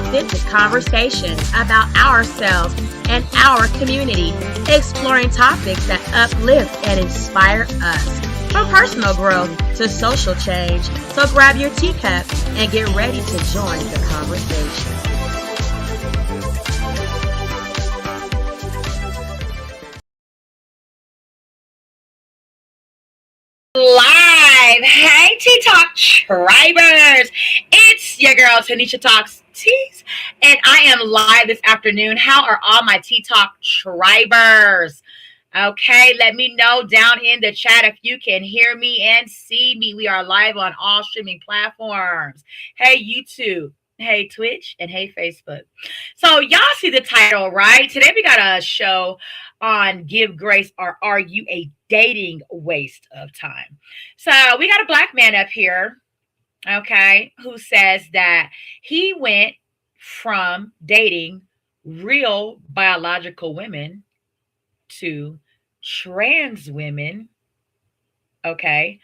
authentic conversations about ourselves and our community, exploring topics that uplift and inspire us, from personal growth to social change. So grab your teacup and get ready to join the conversation. Live. Hey, Tea Talk Tribers. It's your girl, Tanisha Talks Teas, and I am live this afternoon. How are all my Tea Talk Tribers? Okay, let me know down in the chat if you can hear me and see me. We are live on all streaming platforms. Hey, YouTube. Hey, Twitch, and hey, Facebook. So y'all see the title, right? Today we got a show on Give Grace or Are You a Dating Waste of Time? So we got a black man up here, okay, who says that he went from dating real biological women to trans women, okay,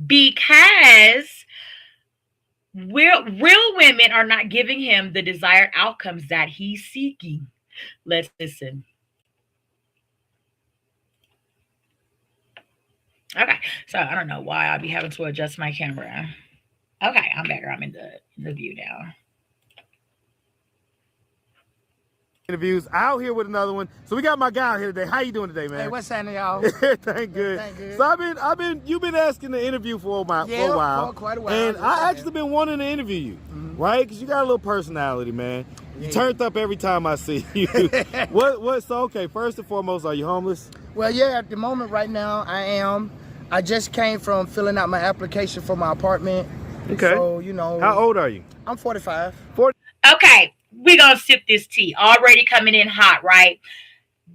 because real women are not giving him the desired outcomes that he's seeking. Let's listen. Okay, so I don't know why I'll be having to adjust my camera. Okay, I'm better. I'm in the view now. Interviews out here with another one. So we got my guy out here today. How you doing today, man? Hey, what's happening, y'all? Thank good. Thank good. So you've been asking to interview for a while. For quite a while. And I actually been wanting to interview you, right? Because you got a little personality, man. You turned up every time I see you. So okay, first and foremost, are you homeless? Well, yeah, at the moment right now, I am. I just came from filling out my application for my apartment. Okay. So, you know. How old are you? I'm 45. Okay, we're going to sip this tea. Already coming in hot, right?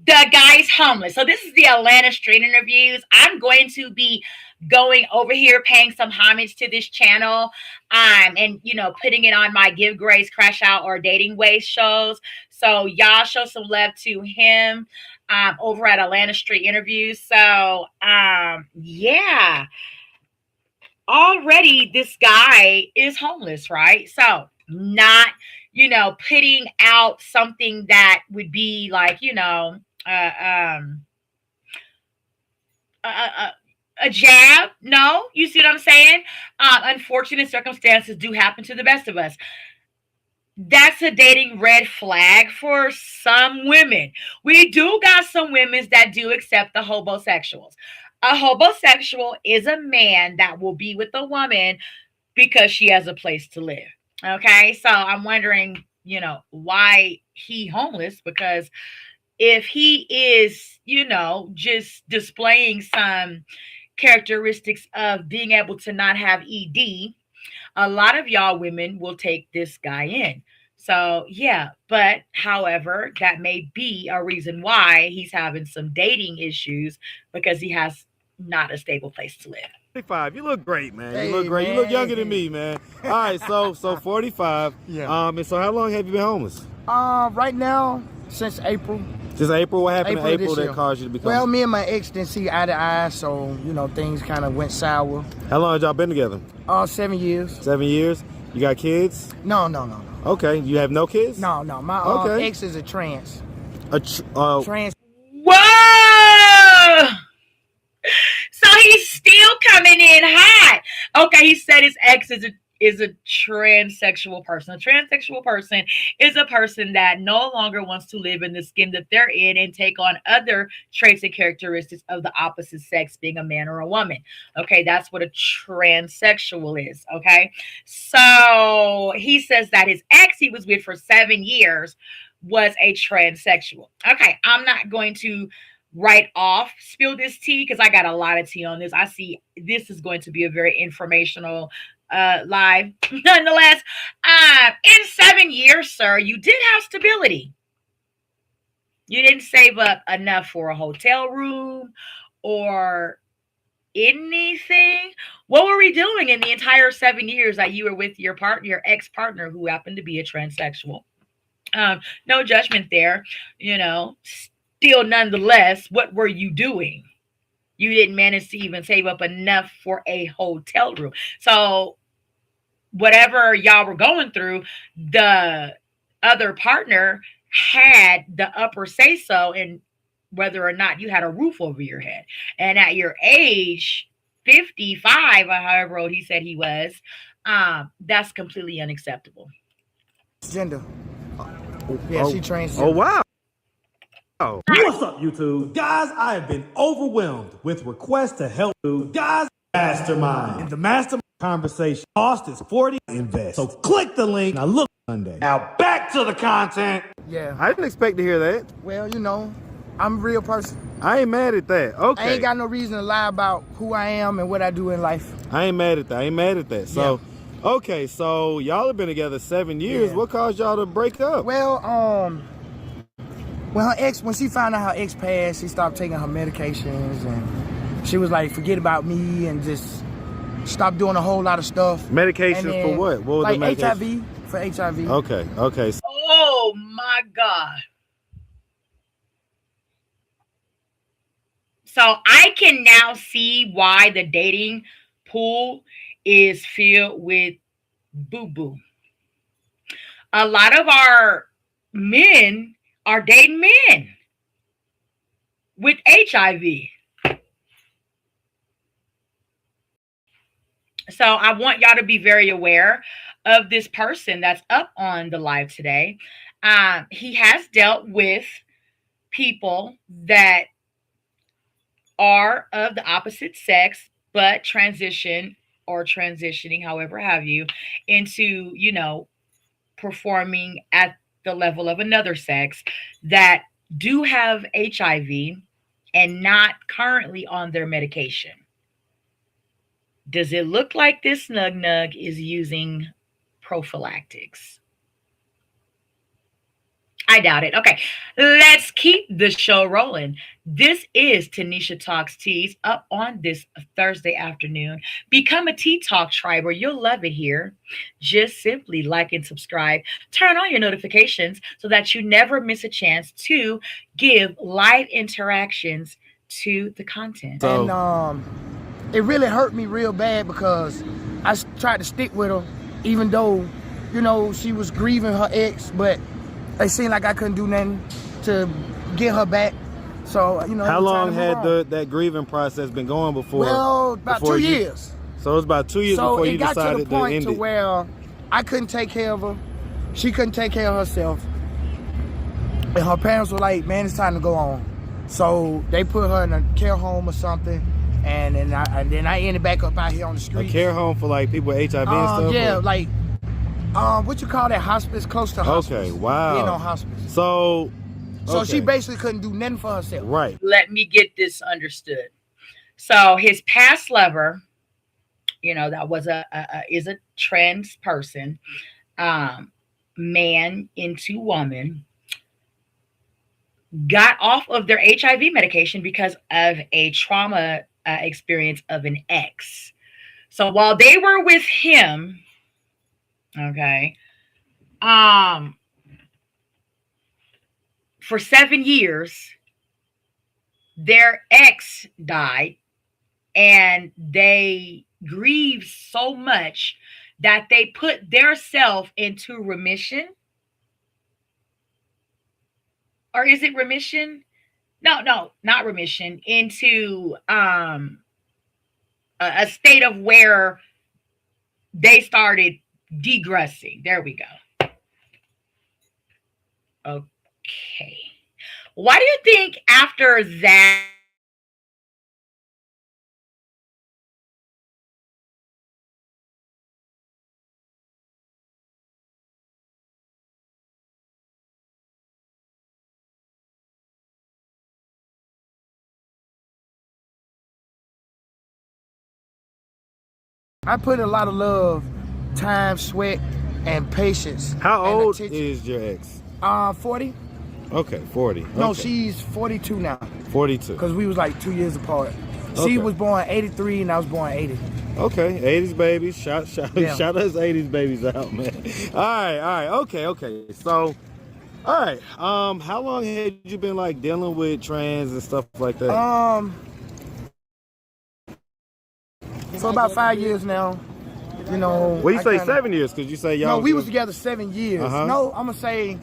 The guy's homeless. So this is the Atlanta Street Interviews. I'm going to be going over here, paying some homage to this channel, and, you know, putting it on my Give Grace, Crash Out, or Dating Waste shows. So y'all show some love to him over at Atlanta Street Interviews. So, yeah. Already this guy is homeless, right? So not, you know, putting out something that would be like, you know, a jab. No, you see what I'm saying? Unfortunate circumstances do happen to the best of us. That's a dating red flag for some women. We do got some women that do accept the homosexuals. A homosexual is a man that will be with a woman because she has a place to live. Okay, so I'm wondering, you know, why he homeless? Because if he is, you know, just displaying some characteristics of being able to not have ED, a lot of y'all women will take this guy in. So yeah, but however, that may be a reason why he's having some dating issues, because he has not a stable place to live. 45. You look great, man. Hey, you look great. man. You look younger than me, man. All right, so 45. Yeah. And so how long have you been homeless? Right now, since April. Just April? What happened in April this that year. caused you to become? Well, me and my ex didn't see eye to eye, so, you know, things kind of went sour. How long have y'all been together? 7 years. 7 years? You got kids? No. Okay. You have no kids? No. My ex is a trans. Trans. Whoa! So he's still coming in hot. Okay, he said his ex is a transsexual person. A transsexual person is a person that no longer wants to live in the skin that they're in and take on other traits and characteristics of the opposite sex, being a man or a woman. Okay, that's what a transsexual is. Okay, so he says that his ex he was with for 7 years was a transsexual. Okay, I'm not going to spill this tea, because I got a lot of tea on this. I see this is going to be a very informational live. Nonetheless, in 7 years, sir, you did have stability. You didn't save up enough for a hotel room or anything. What were we doing in the entire 7 years that you were with your ex-partner, who happened to be a transsexual? No judgment there, you know. Still, nonetheless, what were you doing? You didn't manage to even save up enough for a hotel room. So whatever y'all were going through, the other partner had the upper say so in whether or not you had a roof over your head. And at your age, 55 or however old he said he was, that's completely unacceptable. Gender. Yeah, Oh, she oh transgender. wow. What's up, YouTube? Guys, I have been overwhelmed with requests to help you guys mastermind. In the mastermind conversation, cost is 40 invest. So click the link. Now look Monday. Now back to the content. Yeah. I didn't expect to hear that. Well, you know, I'm a real person. I ain't mad at that. Okay. I ain't got no reason to lie about who I am and what I do in life. I ain't mad at that. I ain't mad at that. So, okay, so y'all have been together 7 years. Yeah. What caused y'all to break up? Well, when she found out her ex passed, she stopped taking her medications and she was like, forget about me and just stopped doing a whole lot of stuff. Medications And then, for what? What was like the medication? HIV, for HIV. Okay, okay. Oh my God. So I can now see why the dating pool is filled with boo boo. A lot of our men are dating men with HIV. So I want y'all to be very aware of this person that's up on the live today. He has dealt with people that are of the opposite sex, but transition or transitioning, however have you, into, you know, performing at the level of another sex that do have HIV and not currently on their medication. Does it look like this snug nug is using prophylactics? I doubt it. Okay, let's keep the show rolling. This is Tanisha Talks Teas up on this Thursday afternoon. Become a Tea Talk triber. You'll love it here. Just simply like and subscribe. Turn on your notifications so that you never miss a chance to give live interactions to the content. And it really hurt me real bad because I tried to stick with her, even though, you know, she was grieving her ex, but it seemed like I couldn't do nothing to get her back. So, you know. How long had that grieving process been going before? Well, about 2 years. So it was about 2 years before you decided to end it. So it got to the point to where I couldn't take care of her. She couldn't take care of herself. And her parents were like, man, it's time to go on. So they put her in a care home or something. And then I ended back up out here on the street. A care home for like people with HIV and stuff? Yeah, like, what you call that, hospice, close to hospice. Okay, wow. Being on hospice. So she basically couldn't do nothing for herself. Right. Let me get this understood. So his past lover, you know, that was is a trans person, man into woman, got off of their HIV medication because of a trauma experience of an ex. So while they were with him, okay, for 7 years, their ex died, and they grieved so much that they put their self into remission. Or is it remission? No, not remission. Into a state of where they started degressing. There we go. Okay. Why do you think after that I put a lot of love, time, sweat, and patience. How and old attention. is your ex? 40. Okay, 40. No, okay. she's 42 now. 42. Because we was like 2 years apart. Okay. She was born 83 and I was born 80. Okay, 80s babies. Shout us 80s babies out, man. All right. Okay. So, all right. How long had you been like dealing with trans and stuff like that? For about 5 years now. you know. Well, you say 7 years because you say y'all. No, we was together 7 years. No, I'm gonna say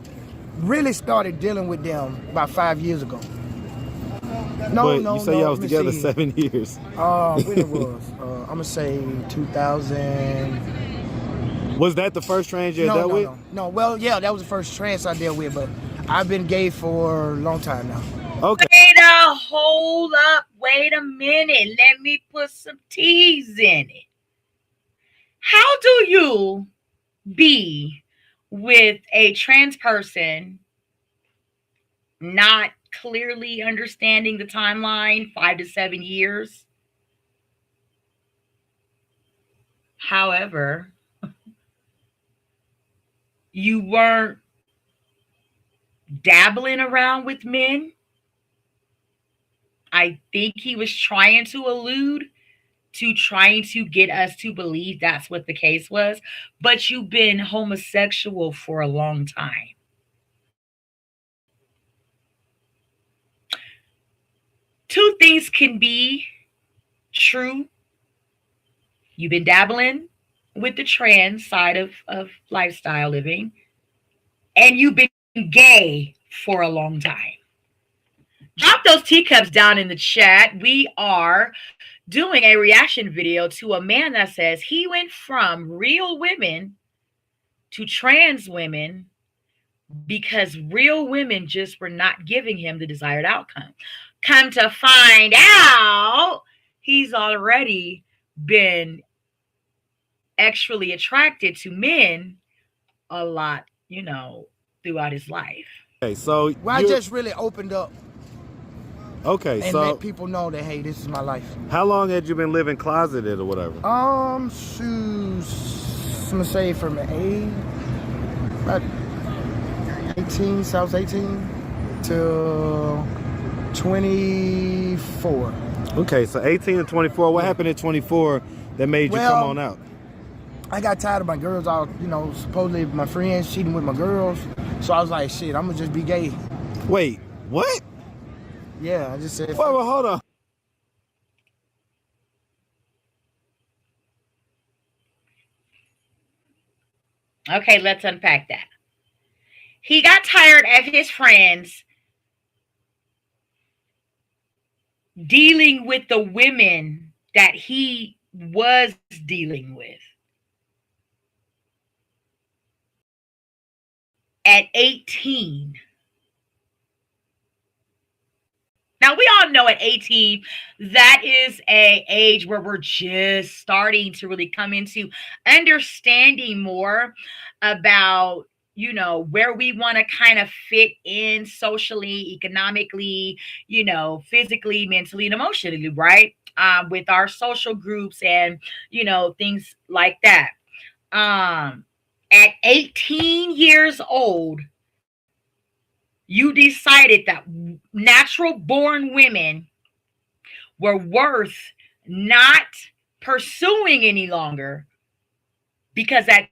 really started dealing with them about 5 years ago. No, you say y'all was together 7 years. When it was, I'm gonna say 2000. Was that the first trans you dealt with? No. Well, yeah, that was the first trans I dealt with, but I've been gay for a long time now. Okay. Hold up. Wait a minute. Let me put some T's in it. How do you be with a trans person not clearly understanding the timeline, 5 to 7 years? However, you weren't dabbling around with men. I think he was trying to allude to trying to get us to believe that's what the case was, but you've been homosexual for a long time. Two things can be true. You've been dabbling with the trans side of lifestyle living, and you've been gay for a long time. Drop those teacups down in the chat. We are doing a reaction video to a man that says he went from real women to trans women because real women just were not giving him the desired outcome. Come to find out, he's already been actually attracted to men a lot, throughout his life. Okay, so I just really opened up. Okay, and so let people know that, hey, this is my life. How long had you been living closeted or whatever? I'm gonna say from about 18, so I was 18 till 24. Okay, so 18 and 24. What happened at 24 that made you come on out? I got tired of my girls all, supposedly my friends cheating with my girls. So I was like, shit, I'm gonna just be gay. Wait, what? Yeah, I just said. Wait, hold on. Okay, let's unpack that. He got tired of his friends dealing with the women that he was dealing with. At 18. Now, we all know at 18, that is an age where we're just starting to really come into understanding more about, where we want to kind of fit in socially, economically, physically, mentally, and emotionally, right? With our social groups and, things like that. At 18 years old, you decided that natural born women were worth not pursuing any longer because at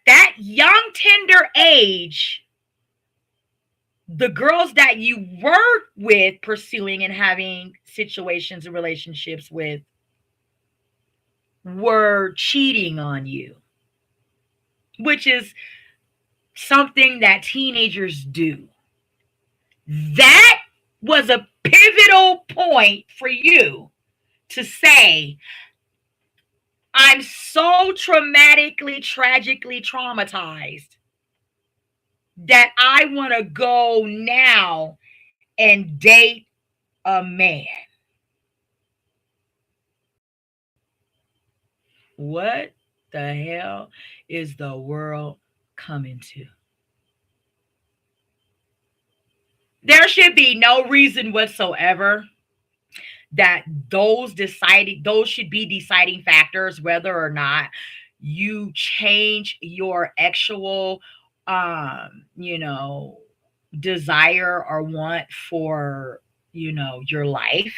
that young, tender age, the girls that you were with pursuing and having situations and relationships with were cheating on you, which is something that teenagers do. That was a pivotal point for you to say, I'm so tragically traumatized that I want to go now and date a man. What the hell is the world coming to? There should be no reason whatsoever that those should be deciding factors whether or not you change your actual desire or want for your life,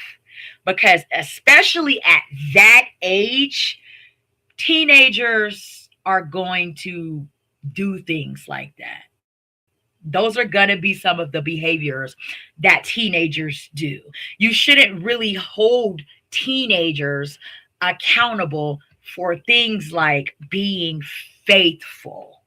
because especially at that age, teenagers are going to do things like that. Those are going to be some of the behaviors that teenagers do. You shouldn't really hold teenagers accountable for things like being faithful.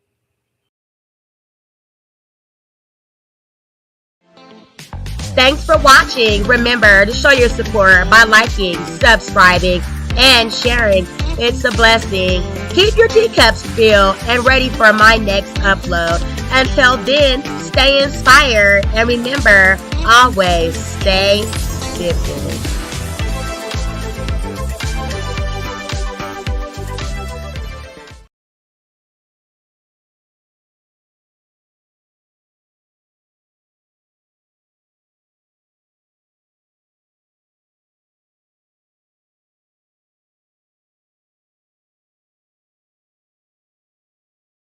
Thanks for watching. Remember to show your support by liking, subscribing, and sharing. It's a blessing. Keep your teacups filled and ready for my next upload. Until then, stay inspired and remember, always stay sifted.